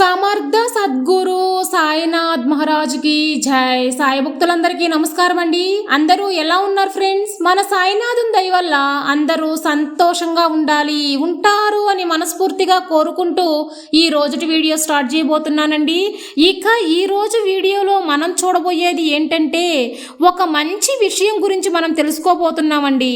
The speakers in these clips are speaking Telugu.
సమర్థ సద్గురు సాయినాథ్ మహారాజ్కి జై. సాయి భక్తులందరికీ నమస్కారం అండి. అందరూ ఎలా ఉన్నారు ఫ్రెండ్స్? మన సాయినాథుని దయ వల్ల అందరూ సంతోషంగా ఉండాలి, ఉంటారు అని మనస్ఫూర్తిగా కోరుకుంటూ ఈ రోజుటి వీడియో స్టార్ట్ చేయబోతున్నానండి. ఇక ఈ రోజు వీడియోలో మనం చూడబోయేది ఏంటంటే ఒక మంచి విషయం గురించి మనం తెలుసుకోబోతున్నామండి.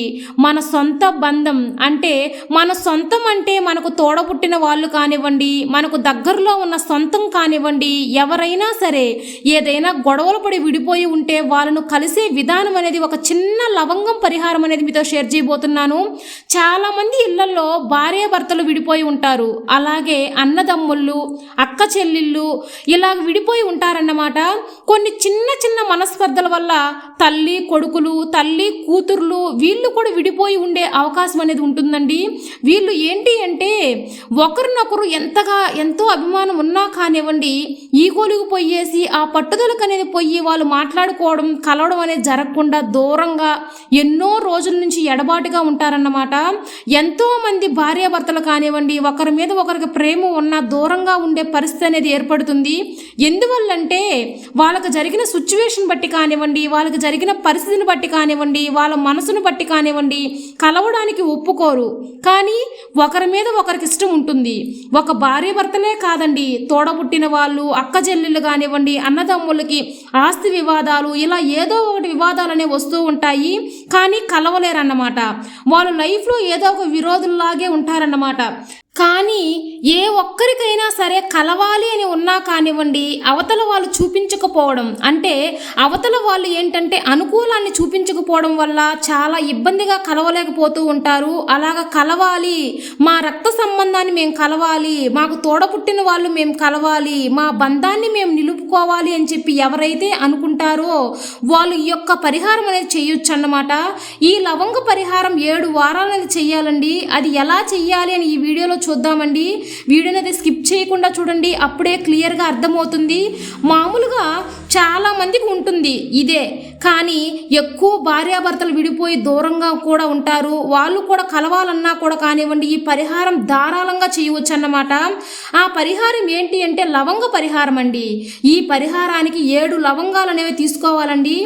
మన సొంత బంధం అంటే మన సొంతం అంటే మనకు తోడబుట్టిన వాళ్ళు కానివ్వండి, మనకు దగ్గరలో ఉన్న సొంతం కానివ్వండి, ఎవరైనా సరే ఏదైనా గొడవలు పడి విడిపోయి ఉంటే వాళ్ళను కలిసే విధానం అనేది ఒక చిన్న లవంగం పరిహారం అనేది మీతో షేర్ చేయబోతున్నాను. చాలామంది ఇళ్లలో భార్యాభర్తలు విడిపోయి ఉంటారు, అలాగే అన్నదమ్ముళ్ళు, అక్క చెల్లెళ్ళు ఇలా విడిపోయి ఉంటారన్నమాట. కొన్ని చిన్న చిన్న మనస్పర్ధల వల్ల తల్లి కొడుకులు, తల్లి కూతుర్లు వీళ్ళు కూడా విడిపోయి ఉండే అవకాశం అనేది ఉంటుందండి. వీళ్ళు ఏంటి అంటే ఒకరినొకరు ఎంతో అభిమానం ఉన్నా కానివ్వండి, ఈగోలుగు పోయేసి ఆ పట్టుదలకు అనేది పోయి వాళ్ళు మాట్లాడుకోవడం కలవడం అనేది జరగకుండా దూరంగా ఎన్నో రోజుల నుంచి ఎడబాటుగా ఉంటారన్నమాట. ఎంతో మంది భార్యాభర్తలు కానివ్వండి ఒకరి మీద ఒకరికి ప్రేమ ఉన్న దూరంగా ఉండే పరిస్థితి అనేది ఏర్పడుతుంది. ఎందువల్లంటే వాళ్ళకి జరిగిన సిచ్యువేషన్ బట్టి కానివ్వండి, వాళ్ళకి జరిగిన పరిస్థితిని బట్టి కానివ్వండి, వాళ్ళ మనసును బట్టి కానివ్వండి కలవడానికి ఒప్పుకోరు. కానీ ఒకరి మీద ఒకరికి ఇష్టం ఉంటుంది. ఒక భార్యాభర్తలే కాదండి, తోడబుట్టిన వాళ్ళు, అక్క చెల్లెళ్ళు కానివ్వండి, అన్నదమ్ములకి ఆస్తి వివాదాలు ఇలా ఏదో ఒకటి వివాదాలు అనేవి వస్తూ ఉంటాయి. కానీ కలవలేరన్నమాట. వాళ్ళు లైఫ్లో ఏదో ఒక విరోధుల్లాగే ఉంటారన్నమాట. కానీ ఏ ఒక్కరికైనా సరే కలవాలి అని ఉన్నా కానివ్వండి, అవతల వాళ్ళు చూపించకపోవడం అంటే అవతల వాళ్ళు ఏంటంటే అనుకూలాన్ని చూపించకపోవడం వల్ల చాలా ఇబ్బందిగా కలవలేకపోతూ ఉంటారు. అలాగ కలవాలి, మా రక్త సంబంధాన్ని మేము కలవాలి, మాకు తోడపుట్టిన వాళ్ళు మేము కలవాలి, మా బంధాన్ని మేము నిలుపుకోవాలి అని చెప్పి ఎవరైతే అనుకుంటారో వాళ్ళు ఈ యొక్క పరిహారం అనేది చేయొచ్చు అన్నమాట. ఈ లవంగ పరిహారం 7 వారాలు అనేది చెయ్యాలండి. అది ఎలా చెయ్యాలి అని ఈ వీడియోలో చూద్దామండి. వీడియోని అయితే స్కిప్ చేయకుండా చూడండి, అప్పుడే క్లియర్గా అర్థమవుతుంది. మామూలుగా చాలా మందికి ఉంటుంది ఇదే, కానీ ఎక్కువ భార్యాభర్తలు విడిపోయి దూరంగా కూడా ఉంటారు. వాళ్ళు కూడా కలవాలన్నా కూడా కానివ్వండి ఈ పరిహారం ధారాళంగా చేయవచ్చు అన్నమాట. ఆ పరిహారం ఏంటి అంటే లవంగ పరిహారం అండి. ఈ పరిహారానికి 7 లవంగాలు అనేవి తీసుకోవాలండి.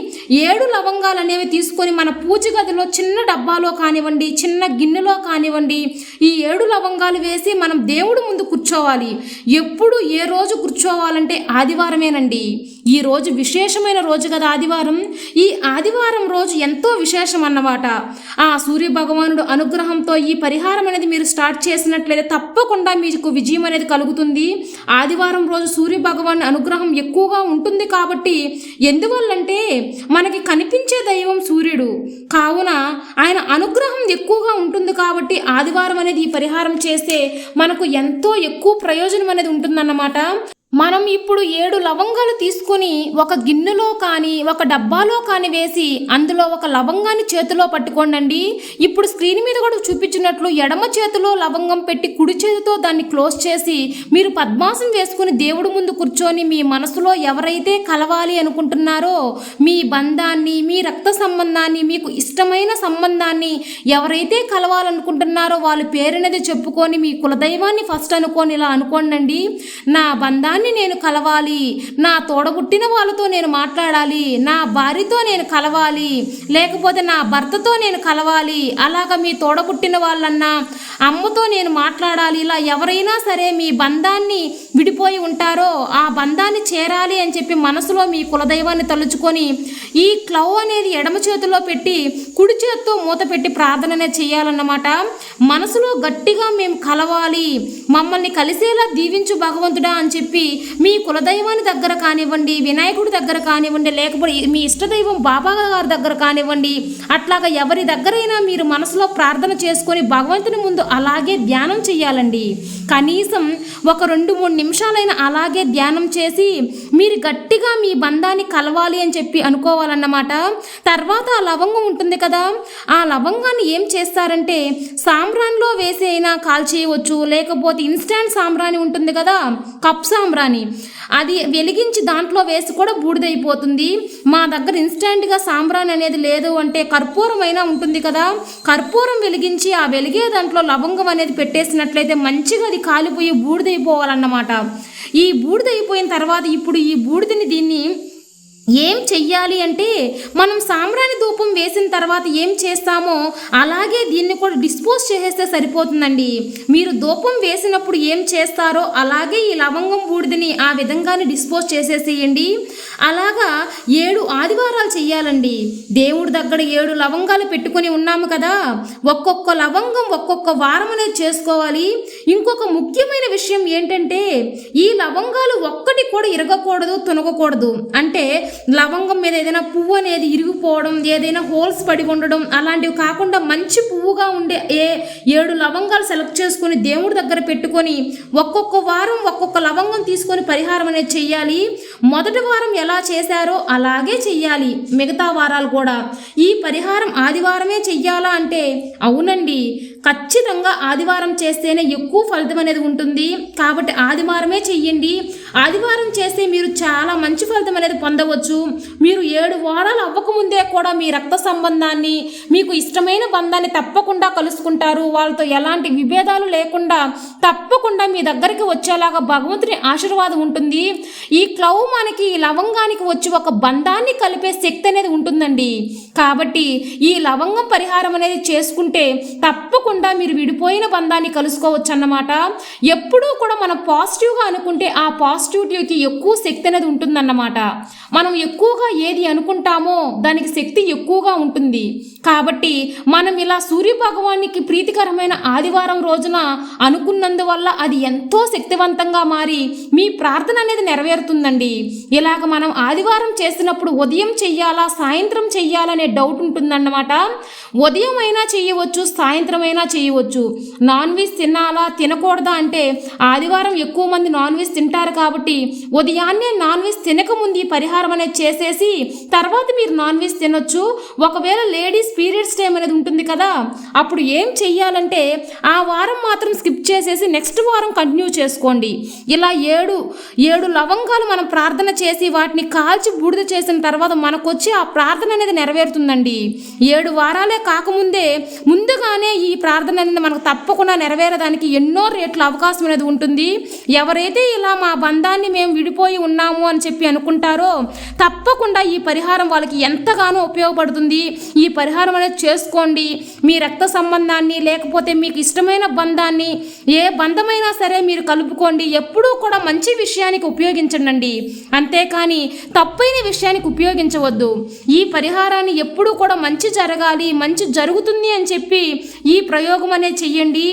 7 లవంగాలు అనేవి తీసుకొని మన పూజ గదిలో చిన్న డబ్బాలో కానివ్వండి, చిన్న గిన్నెలో కానివ్వండి ఈ 7 లవంగాలు వేసి మనం దేవుడు ముందు కూర్చోవాలి. ఎప్పుడు ఏ రోజు కూర్చోవాలంటే ఆదివారమేనండి. ఈ రోజు విశేషమైన రోజు కదా ఆదివారం. ఈ ఆదివారం రోజు ఎంతో విశేషం అన్నమాట. ఆ సూర్య భగవానుడు అనుగ్రహంతో ఈ పరిహారం అనేది మీరు స్టార్ట్ చేసినట్లయితే తప్పకుండా మీకు విజయం అనేది కలుగుతుంది. ఆదివారం రోజు సూర్య భగవాను అనుగ్రహం ఎక్కువగా ఉంటుంది కాబట్టి, ఎందువల్లంటే మనకి కనిపించే దైవం సూర్యుడు కావున ఆయన అనుగ్రహం ఎక్కువగా ఉంటుంది కాబట్టి ఆదివారం అనేది ఈ పరిహారం చేస్తే మనకు ఎంతో ఎక్కువ ప్రయోజనం అనేది ఉంటుందన్నమాట. మనం ఇప్పుడు 7 లవంగాలు తీసుకొని ఒక గిన్నెలో కానీ ఒక డబ్బాలో కానీ వేసి అందులో ఒక లవంగాన్ని చేతిలో పట్టుకోండి. ఇప్పుడు స్క్రీన్ మీద కూడా చూపించినట్లు ఎడమ చేతిలో లవంగం పెట్టి కుడి చేతితో దాన్ని క్లోజ్ చేసి మీరు పద్మాసనం వేసుకుని దేవుడు ముందు కూర్చొని మీ మనసులో ఎవరైతే కలవాలి అనుకుంటున్నారో మీ బంధాన్ని, మీ రక్త సంబంధాన్ని, మీకు ఇష్టమైన సంబంధాన్ని ఎవరైతే కలవాలనుకుంటున్నారో వాళ్ళ పేరునేది చెప్పుకొని మీ కులదైవాన్ని ఫస్ట్ అనుకొని ఇలా అనుకోండి. నా బంధాన్ని నేను కలవాలి, నా తోడబుట్టిన వాళ్ళతో నేను మాట్లాడాలి, నా భార్యతో నేను కలవాలి, లేకపోతే నా భర్తతో నేను కలవాలి, అలాగా మీ తోడబుట్టిన వాళ్ళన్నా అమ్మతో నేను మాట్లాడాలి. ఇలా ఎవరైనా సరే మీ బంధాన్ని విడిపోయి ఉంటారో ఆ బంధాన్ని చేరాలి అని చెప్పి మనసులో మీ కులదైవాన్ని తలుచుకొని ఈ క్లౌ అనేది ఎడమ చేతిలో పెట్టి కుడి చేతితో మూత పెట్టి ప్రార్థన అనేది చేయాలన్నమాట. మనసులో గట్టిగా మేము కలవాలి, మమ్మల్ని కలిసేలా దీవించు భగవంతుడా అని చెప్పి మీ కులదైవాన్ని దగ్గర కానివ్వండి, వినాయకుడి దగ్గర కానివ్వండి, లేకపోతే మీ ఇష్టదైవం బాబా గారి దగ్గర కానివ్వండి, అట్లాగా ఎవరి దగ్గరైనా మీరు మనసులో ప్రార్థన చేసుకొని భగవంతుని ముందు అలాగే ధ్యానం చేయాలండి. కనీసం ఒక 2-3 నిమిషాలైనా అలాగే ధ్యానం చేసి మీరు గట్టిగా మీ బంధాన్ని కలవాలి అని చెప్పి అనుకోవాలన్నమాట. తర్వాత ఆ లవంగం ఉంటుంది కదా, ఆ లవంగాన్ని ఏం చేస్తారంటే సాంబ్రాన్లో వేసి అయినా కాల్చేయవచ్చు, లేకపోతే ఇన్స్టాంట్ సాంబ్రాణి ఉంటుంది కదా కప్ సాంబ్రాణి సాంబ్రాణి, అది వెలిగించి దాంట్లో వేసి కూడా బూడిదైపోతుంది. మా దగ్గర ఇన్స్టెంట్గా సాంబ్రాణి అనేది లేదు అంటే కర్పూరం అయినా ఉంటుంది కదా, కర్పూరం వెలిగించి ఆ వెలిగే దాంట్లో లవంగం అనేది పెట్టేసినట్లయితే మంచిగా అది కాలిపోయి బూడిదైపోవాలన్నమాట. ఈ బూడిదైపోయిన తర్వాత ఇప్పుడు ఈ బూడిదని దీన్ని ఏం చెయ్యాలి అంటే, మనం సాంబ్రాణి ధూపం వేసిన తర్వాత ఏం చేస్తామో అలాగే దీన్ని కూడా డిస్పోజ్ చేసేస్తే సరిపోతుందండి. మీరు ధూపం వేసినప్పుడు ఏం చేస్తారో అలాగే ఈ లవంగం బూడిదని ఆ విధంగానే డిస్పోజ్ చేసేసేయండి. అలాగా 7 ఆదివారాలు చెయ్యాలండి. దేవుడి దగ్గర 7 లవంగాలు పెట్టుకొని ఉన్నాము కదా, ఒక్కొక్క లవంగం ఒక్కొక్క వారం అనేది చేసుకోవాలి. ఇంకొక ముఖ్యమైన విషయం ఏంటంటే, ఈ లవంగాలు ఒక్కటి కూడా ఇరగకూడదు, తునగకూడదు. అంటే లవంగం మీద ఏదైనా పువ్వు అనేది ఇరిగిపోవడం, ఏదైనా హోల్స్ పడి ఉండడం అలాంటివి కాకుండా మంచి పువ్వుగా ఉండే 7 లవంగాలు సెలెక్ట్ చేసుకొని దేవుడి దగ్గర పెట్టుకొని ఒక్కొక్క వారం ఒక్కొక్క లవంగం తీసుకొని పరిహారం అనేది చెయ్యాలి. మొదటి వారం ఎలా చేశారో అలాగే చెయ్యాలి, మిగతా వారాలు కూడా. ఈ పరిహారం ఆదివారమే చెయ్యాలా అంటే అవునండి, ఖచ్చితంగా ఆదివారం చేస్తేనే ఎక్కువ ఫలితం అనేది ఉంటుంది. కాబట్టి ఆదివారమే చెయ్యండి. ఆదివారం చేస్తే మీరు చాలా మంచి ఫలితం అనేది పొందవచ్చు. మీరు 7 వారాలు అవ్వకముందే కూడా మీ రక్త సంబంధాన్ని, మీకు ఇష్టమైన బంధాన్ని తప్పకుండా కలుసుకుంటారు. వాళ్ళతో ఎలాంటి విభేదాలు లేకుండా తప్పకుండా మీ దగ్గరికి వచ్చేలాగా భగవంతుని ఆశీర్వాదం ఉంటుంది. ఈ క్లౌ మనకి ఈ లవంగానికి వచ్చి ఒక బంధాన్ని కలిపే శక్తి అనేది ఉంటుందండి. కాబట్టి ఈ లవంగం పరిహారం అనేది చేసుకుంటే తప్పకుండా మీరు విడిపోయిన బంధాన్ని కలుసుకోవచ్చు అన్నమాట. ఎప్పుడూ కూడా మనం పాజిటివ్గా అనుకుంటే ఆ పాజిటివిటీకి ఎక్కువ శక్తి అనేది ఉంటుందన్నమాట. మనం ఎక్కువగా ఏది అనుకుంటామో దానికి శక్తి ఎక్కువగా ఉంటుంది. కాబట్టి మనం ఇలా సూర్య భగవానికి ప్రీతికరమైన ఆదివారం రోజున అనుకున్నందువల్ల అది ఎంతో శక్తివంతంగా మారి మీ ప్రార్థన అనేది నెరవేరుతుందండి. ఇలాగ మనం ఆదివారం చేసినప్పుడు ఉదయం చెయ్యాలా సాయంత్రం చెయ్యాలనే డౌట్ ఉంటుందన్నమాట. ఉదయం అయినా చేయవచ్చు, సాయంత్రం అయినా చేయవచ్చు. నాన్ వెజ్ తినాలా తినకూడదా అంటే ఆదివారం ఎక్కువ మంది నాన్ వెజ్ తింటారు కాబట్టి ఉదయాన్నే నాన్ వెజ్ తినకముందు ఈ పరిహారం అనేది చేసేసి తర్వాత మీరు నాన్ వెజ్ తినొచ్చు. ఒకవేళ లేడీస్ పీరియడ్స్ టైం అనేది ఉంటుంది కదా, అప్పుడు ఏం చెయ్యాలంటే ఆ వారం మాత్రం స్కిప్ చేసేసి నెక్స్ట్ వారం కంటిన్యూ చేసుకోండి. ఇలా 7 లవంగాలు మనం ప్రార్థన చేసి వాటిని కాల్చి బూడిద చేసిన తర్వాత మనకొచ్చి ఆ ప్రార్థన అనేది నెరవేరుతుందండి. 7 వారాలే కాకముందే ముందుగానే ఈ ప్రార్థన అనేది మనకు తప్పకుండా నెరవేరడానికి ఎన్నో రేట్ల అవకాశం అనేది ఉంటుంది. ఎవరైతే ఇలా మా బంధాన్ని మేము విడిపోయి ఉన్నాము అని చెప్పి అనుకుంటారో తప్పకుండా ఈ పరిహారం వాళ్ళకి ఎంతగానో ఉపయోగపడుతుంది. ఈ పరిహారం అనేది చేసుకోండి. మీ రక్త సంబంధాన్ని లేకపోతే మీకు ఇష్టమైన బంధాన్ని ఏ బంధమైనా సరే మీరు కలుపుకోండి. ఎప్పుడూ కూడా మంచి విషయానికి ఉపయోగించండి, అంతేకాని తప్పైన విషయానికి ఉపయోగించవద్దు. ఈ పరిహారాన్ని ఎప్పుడూ కూడా మంచి జరగాలి, మంచి జరుగుతుంది అని చెప్పి ఈ ప్రయోగం అనేది చెయ్యండి.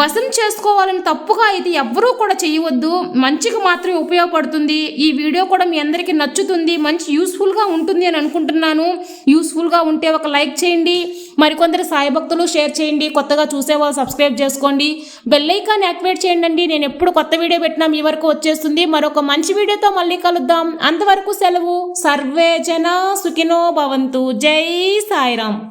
వశం చేసుకోవాలని తప్పుగా అయితే ఎవ్వరూ కూడా చేయవద్దు. మంచిగా మాత్రమే ఉపయోగపడుతుంది. ఈ వీడియో కూడా మీ అందరికీ నచ్చుతుంది, మంచి యూస్ఫుల్గా ఉంటుంది అని అనుకుంటున్నాను. యూస్ఫుల్గా ఉంటే ఒక లైక్ చేయండి, మరికొందరు సాయి భక్తులు షేర్ చేయండి. కొత్తగా చూసేవాళ్ళు సబ్స్క్రైబ్ చేసుకోండి, బెల్ ఐకాన్ యాక్టివేట్ చేయండి. నేను ఎప్పుడు కొత్త వీడియో పెట్టినా మీ వరకు వచ్చేస్తుంది. మరొక మంచి వీడియోతో మళ్ళీ కలుద్దాం. అంతవరకు సెలవు. సర్వే జన సుఖినో భవంతు. జై సాయిరామ్.